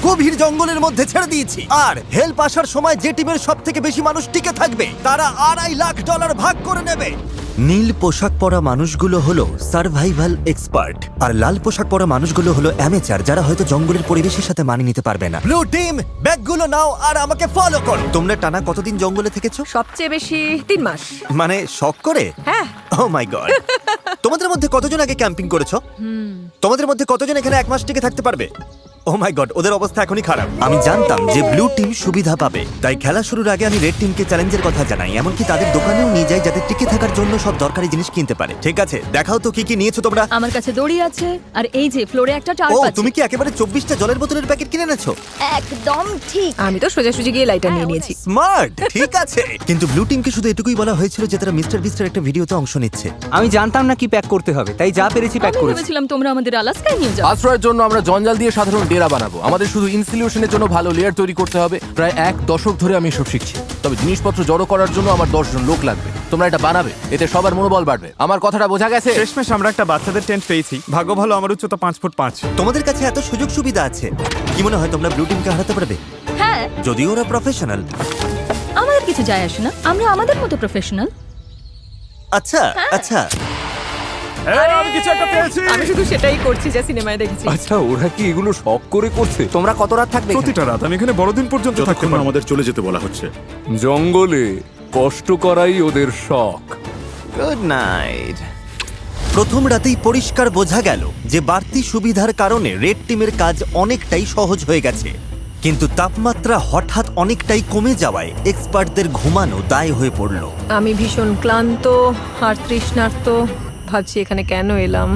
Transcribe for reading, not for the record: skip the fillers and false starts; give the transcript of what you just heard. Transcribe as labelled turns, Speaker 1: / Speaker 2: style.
Speaker 1: গভীর জঙ্গলের মধ্যে ছেড়ে দিয়েছি, আর হেল্প আসার সময় যে টিমের সব থেকে বেশি মানুষ টিকে থাকবে তারা $2.5 লাখ ভাগ করে নেবে। নীল পোশাক পরা মানুষগুলো হলো সার্ভাইভাল এক্সপার্ট, আর লাল পোশাক পরা মানুষগুলো হলো অ্যামেচার, যারা হয়তো জঙ্গলের পরিবেশের সাথে মানিয়ে নিতে পারবে না। ব্লু টিম, ব্যাগগুলো নাও আর আমাকে ফলো করো। তোমরা টানা কতদিন জঙ্গলে থেকেছো?
Speaker 2: সবচেয়ে বেশি 3 মাস।
Speaker 1: মানে শখ করে?
Speaker 2: হ্যাঁ।
Speaker 1: ও মাই গড। তোমাদের মধ্যে কতজন আগে ক্যাম্পিং করেছো? তোমাদের মধ্যে কতজন এখানে 1 মাস টিকে থাকতে পারবে? ও মাই গড, ওদের অবস্থা এখনই খারাপ। আমি জানতাম যে ব্লু টিম সুবিধা পাবে, তাই খেলা শুরুর আগে আমি রেড টিমকে চ্যালেঞ্জের কথা জানাই, এমনকি তাদের দোকানেও নিয়ে যাই যাতে টিকে থাকার জন্য সব দরকারি জিনিস কিনতে পারে। ঠিক আছে, দেখাও তো কি কি নিয়েছো তোমরা।
Speaker 3: আমার কাছে দড়ি আছে, আর এই যে ফ্লোরে একটা
Speaker 1: ও,
Speaker 3: টার্প আছে।
Speaker 1: তুমি কি একেবারে 24টা জলের বোতলের প্যাকেট কিনে এনেছো?
Speaker 3: একদম ঠিক।
Speaker 2: আমি তো সোজাসুজি গিয়ে লাইটার নিয়ে নিয়েছি।
Speaker 1: স্মার্ট, ঠিক আছে। কিন্তু ব্লু টিমকে শুধু এটুকুই বলা হয়েছিল যে তারা মিস্টার বিস্টের একটা ভিডিওতে অংশ নিচ্ছে।
Speaker 4: আমি জানতাম না কি প্যাক করতে হবে, তাই যা পেরেছি প্যাক
Speaker 3: আমি
Speaker 4: করেছি।
Speaker 3: ভেবেছিলাম তোমরা আমাদের আলাস্কায় নিয়ে যাও।
Speaker 5: আশ্রয়ের জন্য আমরা জঞ্জাল দিয়ে সাধারণ ডেরা বানাবো। আমাদের শুধু ইনসিলিউশনের জন্য ভালো লেয়ার তৈরি করতে হবে। প্রায় 1 দশক ধরে আমি এসব শিখছি, তবে জিনিসপত্র জড়ো করার জন্য আমার 10 জন লোক লাগবে। তোমরা এটা বানাবে, এতে সবার মনোবল বাড়বে। আমার কথাটা বোঝা গেছে?
Speaker 6: শেষমেশ আমরা একটা বাচ্চাদের টেন্ট পেয়েছি। ভাগ্য ভালো, আমার উচ্চতা 5 ফুট 5।
Speaker 1: তোমাদের কাছে এত সুযোগ সুবিধা আছে, কি মনে হয় তোমরা ব্লু টিমকে হারাতে পারবে?
Speaker 3: হ্যাঁ,
Speaker 1: যদিও ওরা প্রফেশনাল।
Speaker 3: আমাদের কিছু যায় আসে না, আমরা আমাদের মতো প্রফেশনাল।
Speaker 1: আচ্ছা আচ্ছা,
Speaker 6: আমি কিছু একটা পেয়েছি।
Speaker 2: আমি শুধু সেটাই করছি যা সিনেমায় দেখেছি।
Speaker 7: আচ্ছা, ওরা কি এগুলো শখ করে করছে?
Speaker 4: তোমরা কত রাত থাকবে এখানে?
Speaker 6: প্রতিটা রাত আমি এখানে বড়দিন পর্যন্ত থাকতে
Speaker 8: যতক্ষণ না
Speaker 6: পারবো।
Speaker 8: আমাদের চলে যেতে বলা হচ্ছে।
Speaker 7: জঙ্গলে কষ্ট করাই ওদের শখ।
Speaker 4: Good night.
Speaker 1: প্রথম রাতেই পরিষ্কার বোঝা গেল যে বাড়তি সুবিধার কারণে রেড টিমের কাজ অনেকটাই সহজ হয়ে গেছে, কিন্তু তাপমাত্রা হঠাৎ অনেকটাই কমে যাওয়ায় এক্সপার্টদের ঘুমানো দায় হয়ে পড়ল।
Speaker 2: আমি ভীষণ ক্লান্ত আর তৃষ্ণার্ত। ভাবছি এখানে কেন এলাম।